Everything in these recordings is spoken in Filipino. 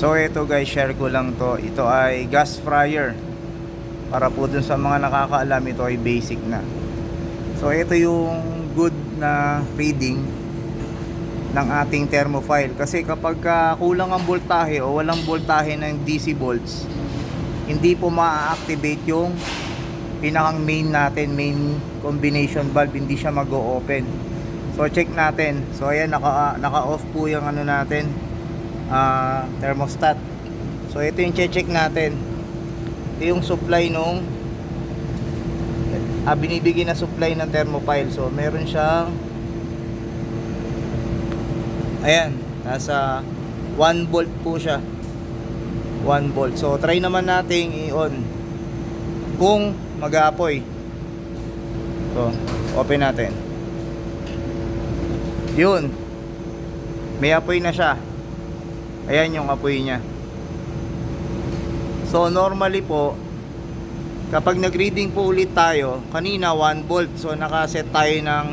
So ito guys, share ko lang to. Ito ay gas fryer. Para po dun sa mga nakakaalam, ito ay basic na. So ito yung good na reading ng ating thermophile. Kasi kapag kulang ang voltahe o walang voltahe ng DC volts, hindi po ma-activate yung pinakang main natin, main combination valve, hindi siya mag-o-open. So check natin. So ayan, naka-off po yung ano natin, thermostat. So ito yung check natin. Ito yung supply nung binibigyan na supply ng thermophile. So meron siyang, ayan, nasa 1 volt po siya, 1 volt. So try naman nating i-on kung mag-aapoy. So open natin. Yun, may apoy na siya. Ayan yung apoy niya. So normally po, kapag nag-reading po ulit tayo, kanina 1 volt, so nakaset tayo ng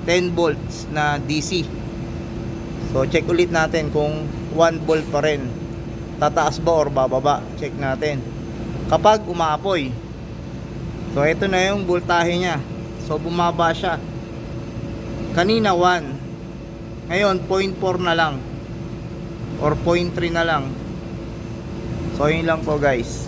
10 volts na DC. So check ulit natin kung 1 volt pa rin, tataas ba or bababa. Check natin kapag umaapoy. So ito na yung voltahe nya. So bumaba siya. Kanina 1, ngayon 0.4 na lang or 0.3 na lang. So yun lang po guys.